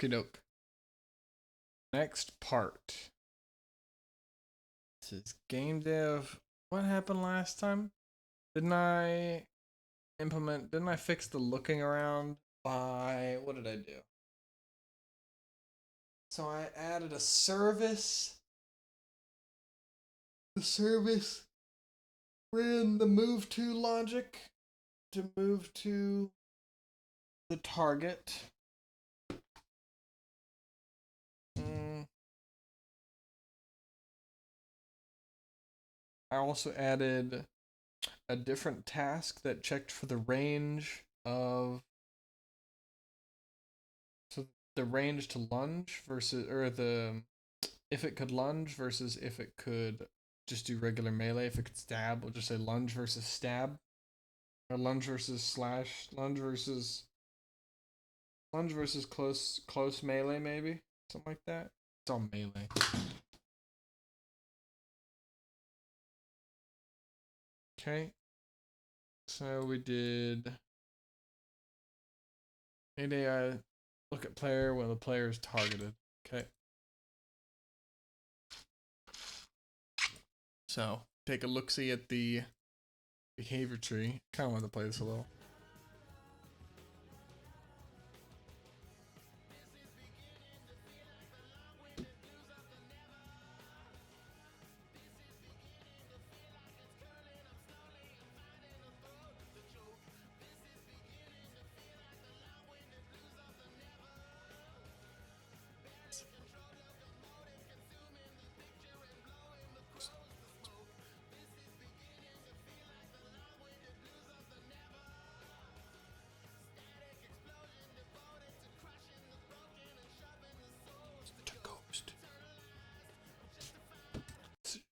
Okie doke. Next part. This is game dev. What happened last time? Didn't I fix the looking around by, what did I do? So I added a service. The service ran the move to logic to move to the target. I also added a different task that checked for the range of, so the range to lunge versus, or the, if it could lunge versus if it could just do regular melee. If it could stab, we'll just say lunge versus stab, or lunge versus slash, lunge versus close melee, maybe something like that. It's all melee. Okay, so we did AI look at player when the player is targeted. Okay. So take a look-see at the behavior tree. Kind of want to play this a little.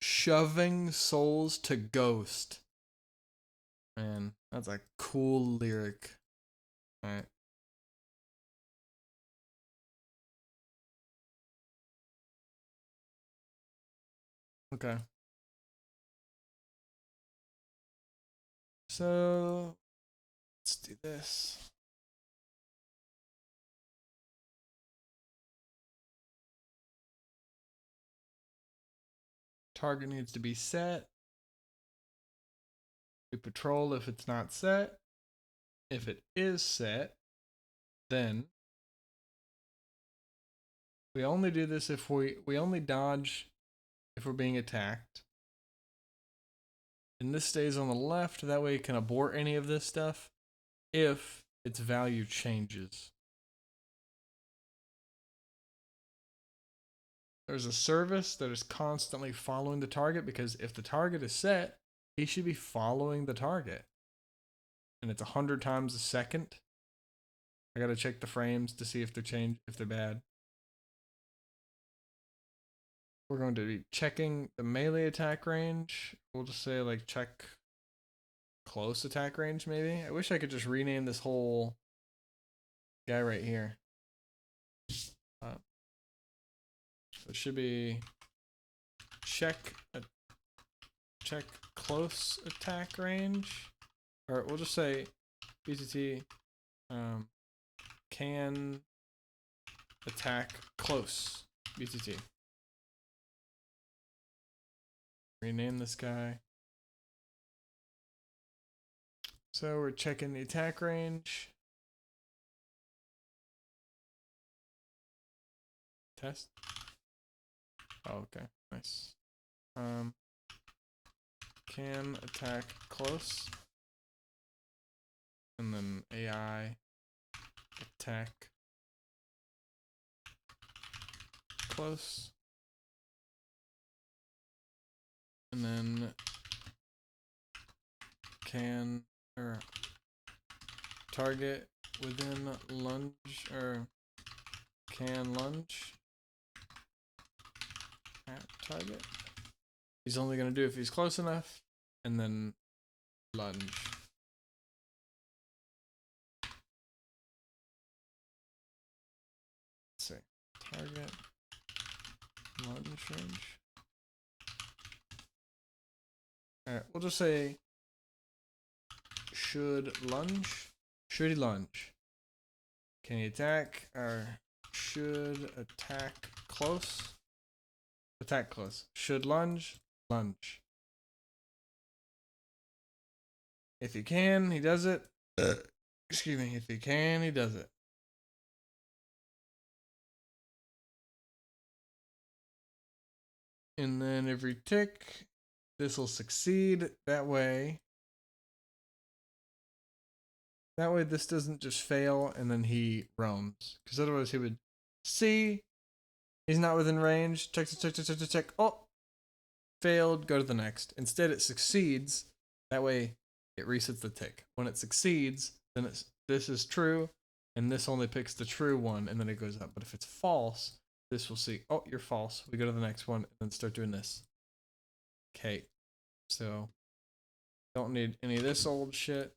Shoving souls to ghost. Man, that's a cool lyric. Alright. Okay. So let's do this. Target needs to be set. We patrol if it's not set. If it is set, then we only do this if we only dodge if we're being attacked. And this stays on the left, that way it can abort any of this stuff if its value changes. There's a service that is constantly following the target, because if the target is set, he should be following the target. And it's 100 times a second. I gotta check the frames to see if they're bad. We're going to be checking the melee attack range. We'll just say like check close attack range maybe. I wish I could just rename this whole guy right here. So it should be check close attack range, or we'll just say BTT can attack close BTT. Rename this guy. So we're checking the attack range. Test. Oh, okay, nice. Can attack close. And then AI attack close. And then can, or target within lunge, or can lunge at target. He's only going to do if he's close enough, and then lunge. Let's see. Target lunge range. Alright, we'll just say should lunge. Should he lunge? Can he attack? Or should attack close. Attack close. Should lunge. Lunge. If he can, he does it. Excuse me. If he can, he does it. And then every tick, this will succeed. That way this doesn't just fail and then he roams. Because otherwise he would see he's not within range. Check. Oh, failed. Go to the next. Instead, it succeeds. That way it resets the tick. When it succeeds, then this is true, and this only picks the true one, and then it goes up. But if it's false, this will see, oh, you're false. We go to the next one, and then start doing this. Okay, so don't need any of this old shit.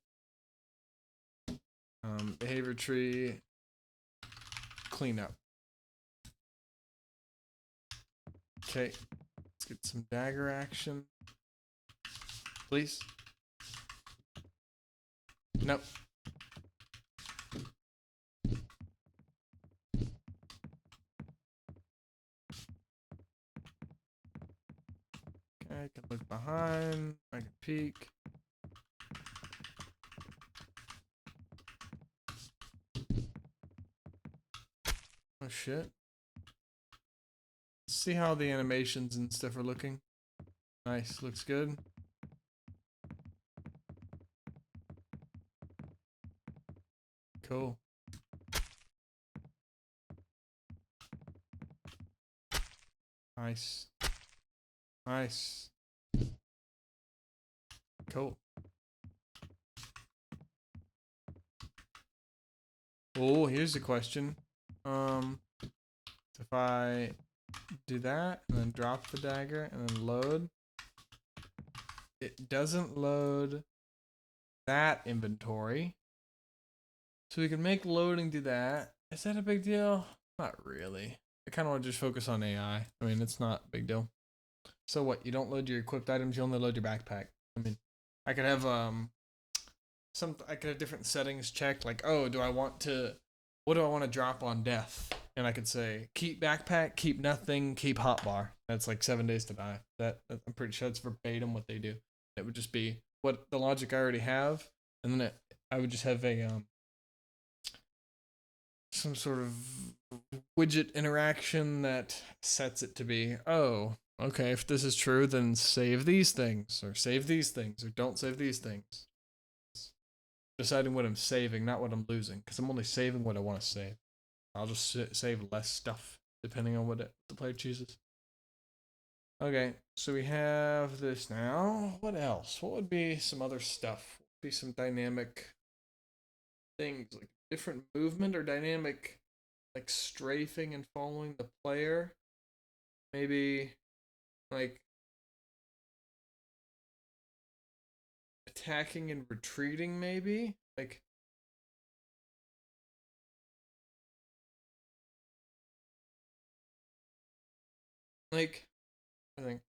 Behavior tree, clean up. Okay, let's get some dagger action. Please. Nope. I can look behind. I can peek. Oh shit. Let's see how the animations and stuff are looking. Nice, looks good. Cool. Nice. Nice. Cool. Oh, here's the question. If I do that and then drop the dagger and then load, it doesn't load that inventory. So we can make loading do that. Is that a big deal? Not really. I kind of want to just focus on AI. I mean, it's not a big deal. So what? You don't load your equipped items. You only load your backpack. I mean, I could have I could have different settings checked. Like, oh, what do I want to drop on death? And I could say keep backpack, keep nothing, keep hotbar. That's like 7 days to die. I'm pretty sure that's verbatim what they do. It would just be what the logic I already have, and then I would just have a some sort of widget interaction that sets it to be, oh, okay, if this is true, then save these things, or save these things, or don't save these things. Deciding what I'm saving, not what I'm losing, because I'm only saving what I want to save. I'll just save less stuff, depending on what the player chooses. Okay, so we have this now. What else? What would be some other stuff? Be some dynamic things, like different movement or dynamic, like strafing and following the player. Maybe like attacking and retreating, maybe like I think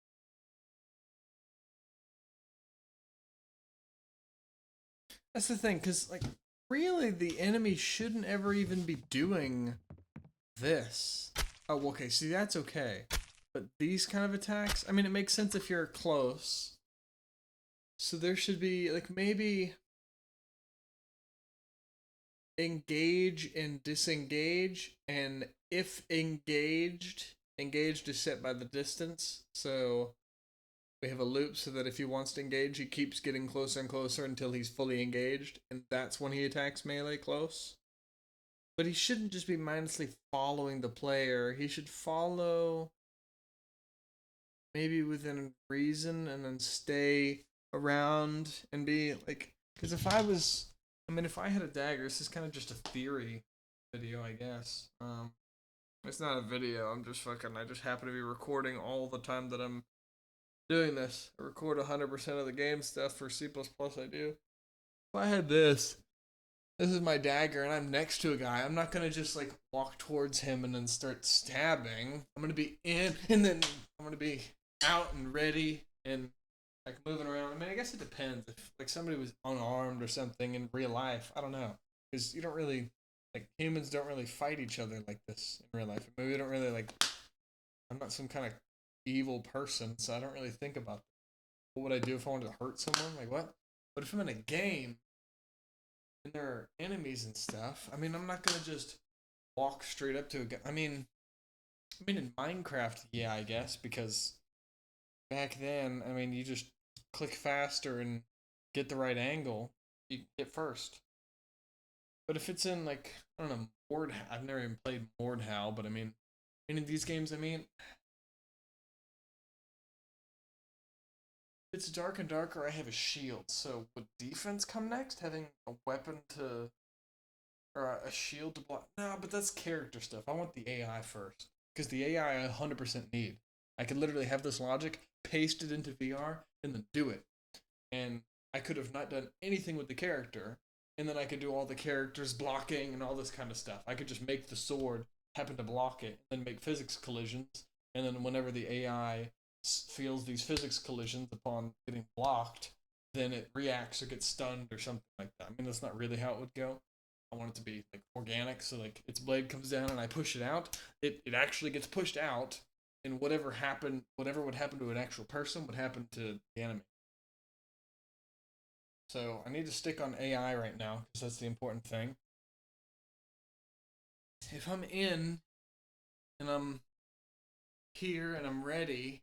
that's the thing, because like really the enemy shouldn't ever even be doing this. Oh, okay, see, that's okay. But these kind of attacks, I mean, it makes sense if you're close. So there should be, like, maybe engage and disengage, and if engaged is set by the distance. So we have a loop so that if he wants to engage, he keeps getting closer and closer until he's fully engaged, and that's when he attacks melee close. But he shouldn't just be mindlessly following the player. He should follow maybe within reason and then stay around and be like, because if I had a dagger, this is kind of just a theory video, I guess. It's not a video. I just happen to be recording all the time that I'm doing this. I record 100% of the game stuff for C++ I do. If I had this is my dagger and I'm next to a guy, I'm not gonna just like walk towards him and then start stabbing. I'm gonna be in and then I'm gonna be out and ready and like moving around. I mean, I guess it depends. If like somebody was unarmed or something in real life, I don't know, because you don't really. Like humans don't really fight each other like this in real life. Maybe we don't really like. I'm not some kind of evil person, so I don't really think about that. What would I do if I wanted to hurt someone? Like what? But if I'm in a game and there are enemies and stuff, I mean, I'm not gonna just walk straight up to a guy. I mean, in Minecraft, yeah, I guess because back then, I mean, you just click faster and get the right angle. You get first. But if it's in like I don't know, I've never even played Mordhau, but I mean, any of these games, I mean, it's dark and darker. I have a shield, so would defense come next? Having a weapon to or a shield to block? Nah, but that's character stuff. I want the AI first because the AI I 100% need. I could literally have this logic, paste it into VR, and then do it. And I could have not done anything with the character, and then I could do all the characters blocking and all this kind of stuff. I could just make the sword happen to block it, and then make physics collisions, and then whenever the AI feels these physics collisions upon getting blocked, then it reacts or gets stunned or something like that. I mean, that's not really how it would go. I want it to be like organic, so like its blade comes down and I push it out. It actually gets pushed out, and whatever would happen to an actual person would happen to the enemy. So I need to stick on AI right now because that's the important thing. If I'm in and I'm here and I'm ready,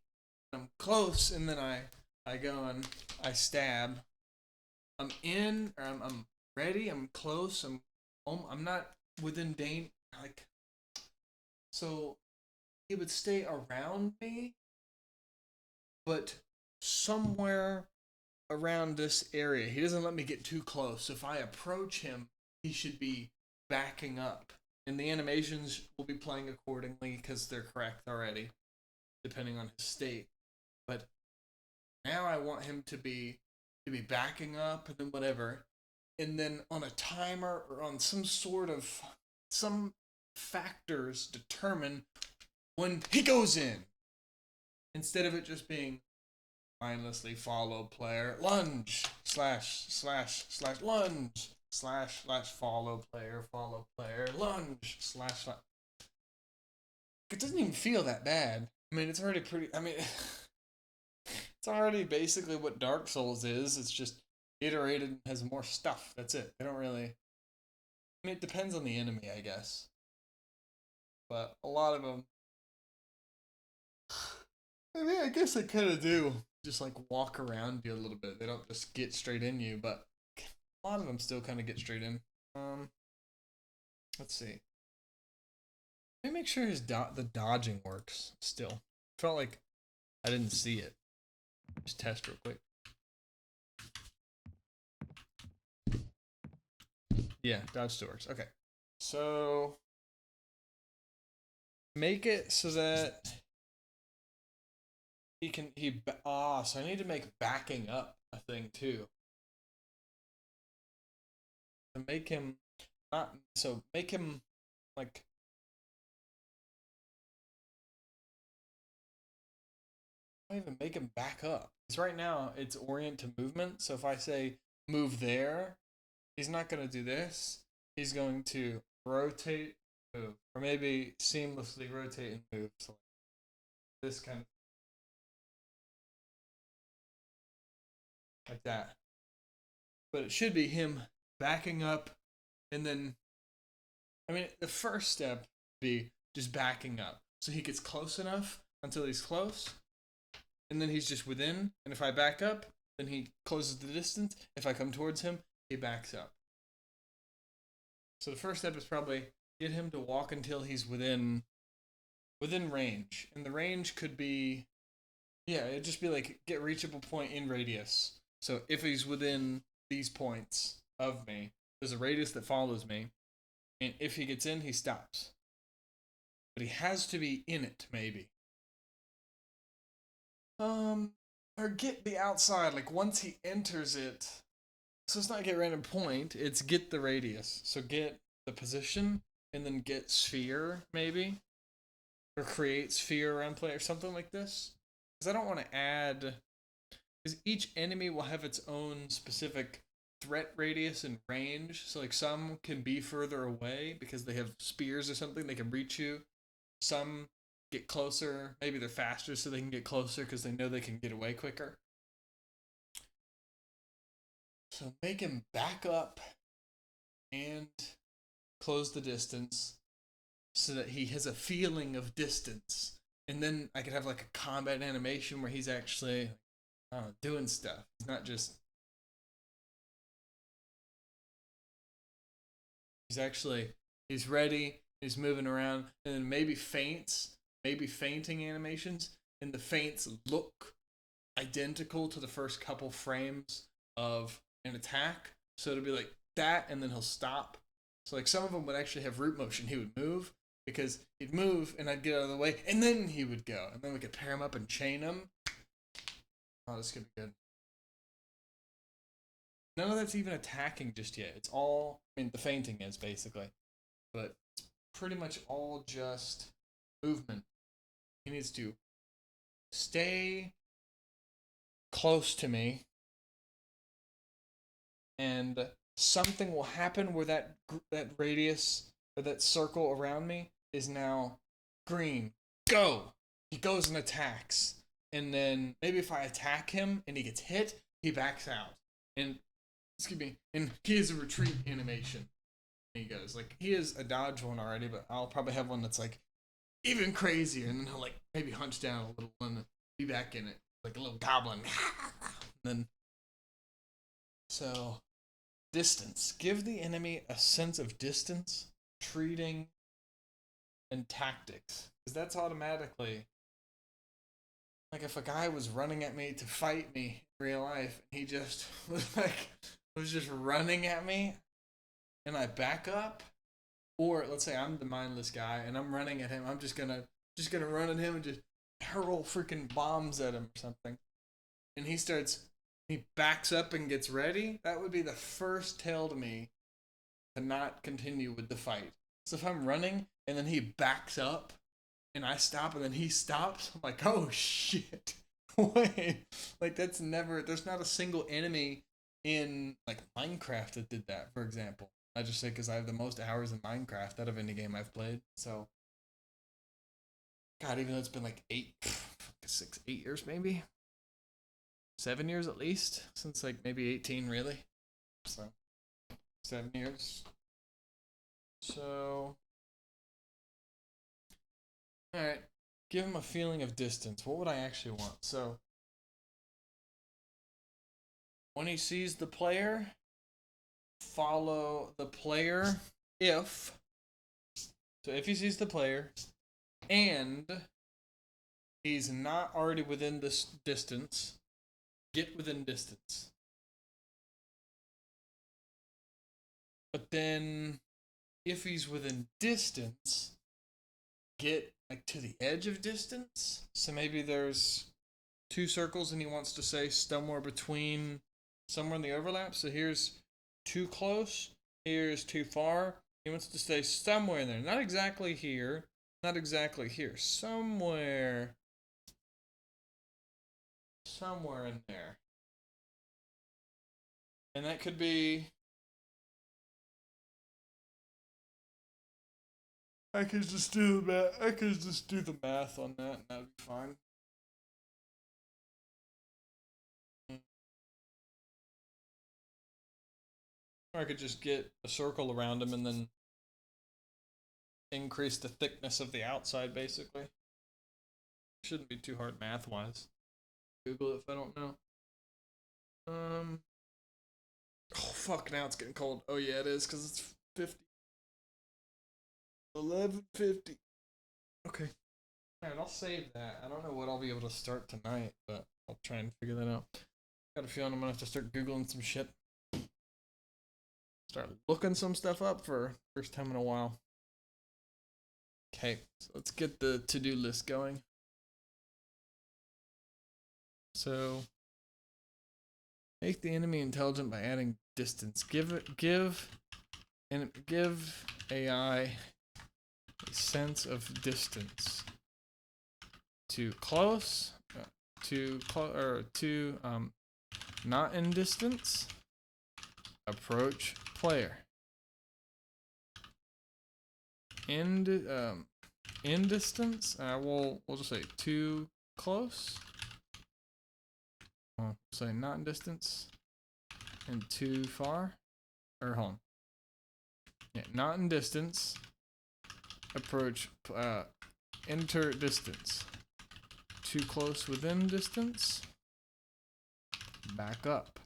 and I'm close, and then I go and I stab. I'm in or I'm ready. I'm close. I'm not within danger. Like so, he would stay around me, but somewhere around this area. He doesn't let me get too close. So if I approach him, he should be backing up. And the animations will be playing accordingly because they're correct already, depending on his state. But now I want him to be backing up and then whatever. And then on a timer or on some factors determine when he goes in. Instead of it just being mindlessly follow player lunge slash lunge slash follow player lunge slash. It doesn't even feel that bad. I mean, it's already pretty. I mean, it's already basically what Dark Souls is. It's just iterated and has more stuff. That's it. They don't really. I mean, it depends on the enemy, I guess. But a lot of them. I mean, I guess they kind of do just like walk around you a little bit. They don't just get straight in you, but a lot of them still kind of get straight in. Um, let's see. Let me make sure the dodging works still. Felt like I didn't see it. Just test real quick. Yeah, dodge still works. Okay. So make it so that so I need to make backing up a thing too. To make him not so make him like I don't even make him back up. Because right now it's orient to movement. So if I say move there, he's not going to do this. He's going to rotate, move, or maybe seamlessly rotate and move. So this kind of like that. But it should be him backing up, and then I mean the first step would be just backing up, so he gets close enough until he's close, and then he's just within. And if I back up, then he closes the distance. If I come towards him, he backs up. So the first step is probably get him to walk until he's within range. And the range could be yeah, it'd just be like get reachable point in radius. So if he's within these points of me, there's a radius that follows me, and if he gets in, he stops. But he has to be in it, maybe. Or get the outside, like once he enters it. So it's not get random point, it's get the radius. So get the position and then get sphere, maybe. Or create sphere around play or something like this. Because I don't want to add. Because each enemy will have its own specific threat radius and range. So like some can be further away because they have spears or something, they can reach you. Some get closer, maybe they're faster so they can get closer because they know they can get away quicker. So make him back up and close the distance so that he has a feeling of distance. And then I could have like a combat animation where he's actually doing stuff. He's not just. He's ready, he's moving around, and then maybe fainting animations, and the feints look identical to the first couple frames of an attack. So it'll be like that, and then he'll stop. So like some of them would actually have root motion. He would move because he'd move, and I'd get out of the way, and then he would go, and then we could pair him up and chain him. Oh, this could be good. None of that's even attacking just yet. It's all, I mean, the fainting is basically, but it's pretty much all just movement. He needs to stay close to me, and something will happen where that radius or that circle around me is now green. Go! He goes and attacks, and then maybe if I attack him and he gets hit, he backs out. And and he has a retreat animation. And he goes like he has a dodge one already, but I'll probably have one that's like even crazier, and then he'll like maybe hunch down a little and be back in it like a little goblin. And then so distance. Give the enemy a sense of distance, treating, and tactics, because that's automatically like if a guy was running at me to fight me in real life, and he just was just running at me, and I back up, or let's say I'm the mindless guy and I'm running at him, I'm just gonna run at him and just hurl freaking bombs at him or something, and he backs up and gets ready. That would be the first tell to me to not continue with the fight. So if I'm running and then he backs up and I stop and then he stops, I'm like, oh shit. Wait. Like there's not a single enemy in like Minecraft that did that, for example. I just say because I have the most hours in Minecraft out of any game I've played. So God, even though it's been like 8 years maybe. 7 years at least, since like maybe 18 really. So 7 years. So alright. Give him a feeling of distance. What would I actually want? So when he sees the player, follow the player if he sees the player and he's not already within this distance, get within distance. But then if he's within distance, get like to the edge of distance. So maybe there's 2 circles and he wants to say somewhere in the overlap. So here's too close, here's too far. He wants to stay somewhere in there. Not exactly here, not exactly here. Somewhere in there. And that could be, I could just do the math on that, and that'd be fine. Or I could just get a circle around him and then increase the thickness of the outside, basically. Shouldn't be too hard math-wise. Google it if I don't know. Oh fuck! Now it's getting cold. Oh yeah, it is because it's 50. 11:50. Okay. Alright, I'll save that. I don't know what I'll be able to start tonight, but I'll try and figure that out. Got a feeling I'm gonna have to start Googling some shit. Start looking some stuff up for first time in a while. Okay, so let's get the to-do list going. So, make the enemy intelligent by adding distance. Give AI a sense of distance. Too close, too not in distance, approach player. In distance, we'll just say too close. We'll say not in distance and too far. Or hold on. Yeah, not in distance. Approach enter distance. Too close within distance. Back up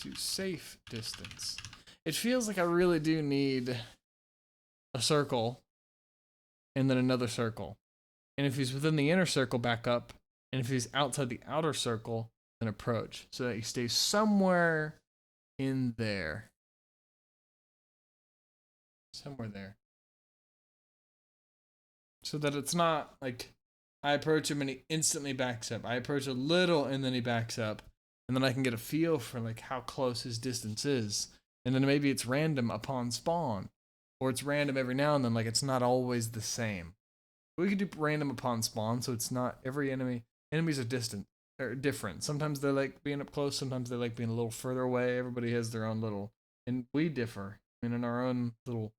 to safe distance. It feels like I really do need a circle and then another circle. And if he's within the inner circle, back up. And if he's outside the outer circle, then approach. So that he stays somewhere in there. Somewhere there. So that it's not like I approach him and he instantly backs up. I approach a little and then he backs up. And then I can get a feel for like how close his distance is. And then maybe it's random upon spawn. Or it's random every now and then, like it's not always the same. We could do random upon spawn, so it's not every enemy. Enemies are distant or different. Sometimes they like being up close, sometimes they like being a little further away. Everybody has their own little, and we differ. I mean, in our own little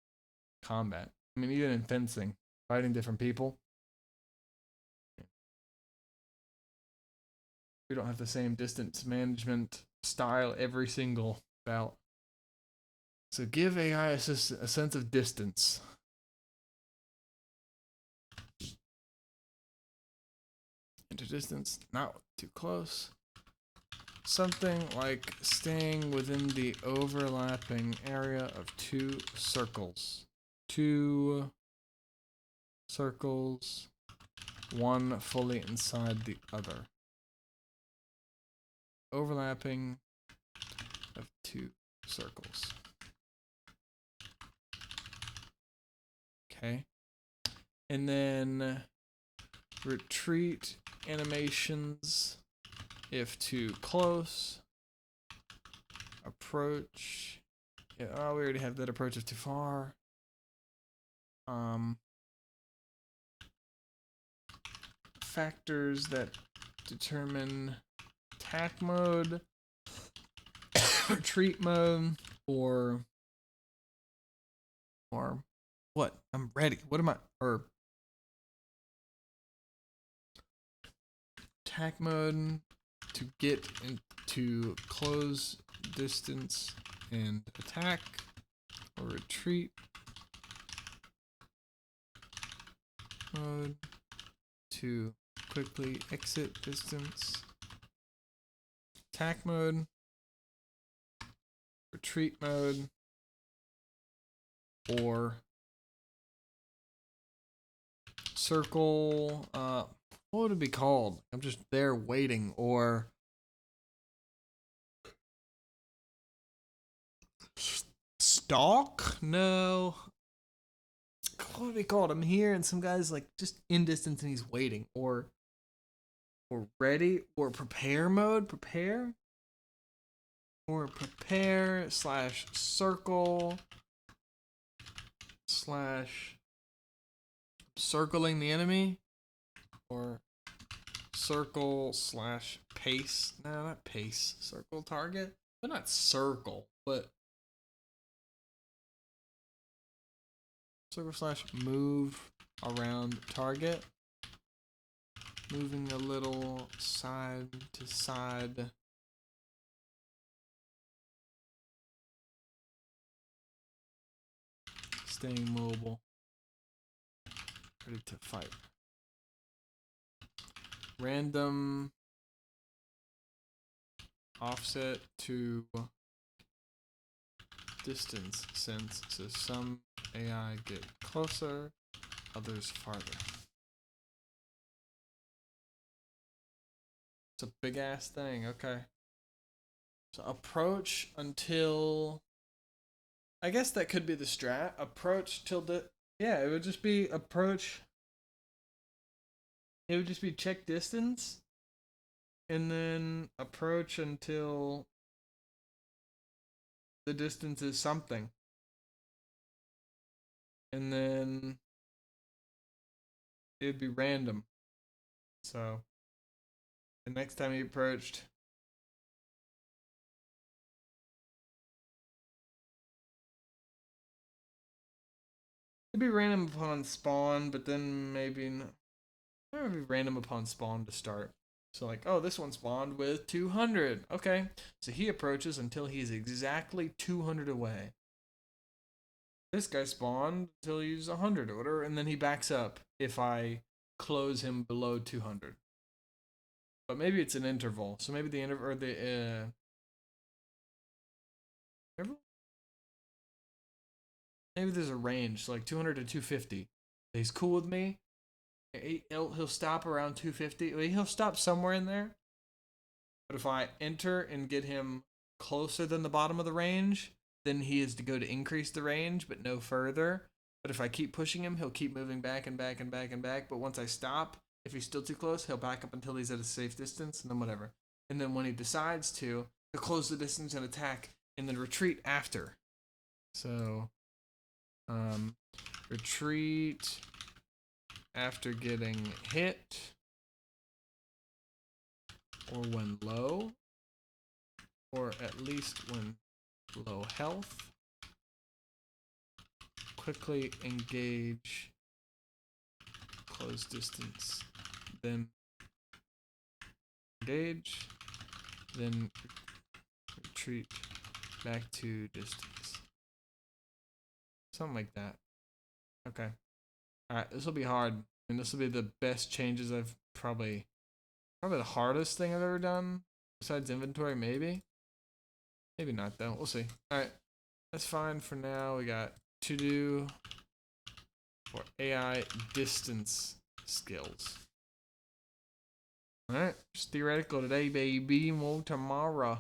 combat. I mean, even in fencing, fighting different people. We don't have the same distance management style every single bout. So give AI a sense of distance. Into distance, not too close. Something like staying within the overlapping area of two circles. Two circles, one fully inside the other. Overlapping of two circles. Okay. And then retreat animations if too close. Approach. Yeah, oh, we already have that approach if too far. Factors that determine attack mode, retreat mode, or what? I'm ready. What am I? Or attack mode to get into close distance and attack, or retreat mode to quickly exit distance, attack mode, retreat mode, or circle, what would it be called? I'm just there waiting, or stalk? No. What would it be called? I'm here and some guy's like just in distance and he's waiting, or ready, or prepare mode, prepare, or prepare slash circle slash circling the enemy, or circle slash pace. No, not pace. Circle target, but not circle, but circle slash move around target. Moving a little side to side. Staying mobile. Ready to fight. Random offset to distance sense. So some AI get closer, others farther. It's a big ass thing. Okay. So approach until. I guess that could be the strat. Approach till the. Yeah, it would just be approach. It would just be check distance. And then approach until the distance is something. And then it would be random. So the next time he approached, It'd be random upon spawn, but then maybe it would be random upon spawn to start. So like, oh, this one spawned with 200. Okay, so he approaches until he's exactly 200 away. This guy spawned until he's 100 or whatever, and then he backs up if I close him below 200. But maybe it's an interval. So maybe the interval or the maybe there's a range, so like 200 to 250. He's cool with me. He'll stop around 250. He'll stop somewhere in there. But if I enter and get him closer than the bottom of the range, then he is to go to increase the range, but no further. But if I keep pushing him, he'll keep moving back and back and back and back. But once I stop, if he's still too close, he'll back up until he's at a safe distance, and then whatever. And then when he decides to, he'll close the distance and attack, and then retreat after. So, retreat after getting hit, or when low, or at least when low health. Quickly engage, close distance, then engage, then retreat back to distance. Something like that. Okay. Alright, this will be hard. I mean, this will be the best changes I've probably the hardest thing I've ever done. Besides inventory, maybe. Maybe not, though. We'll see. Alright. That's fine for now. We got to do for AI distance skills. Alright. Just theoretical today, baby. More tomorrow.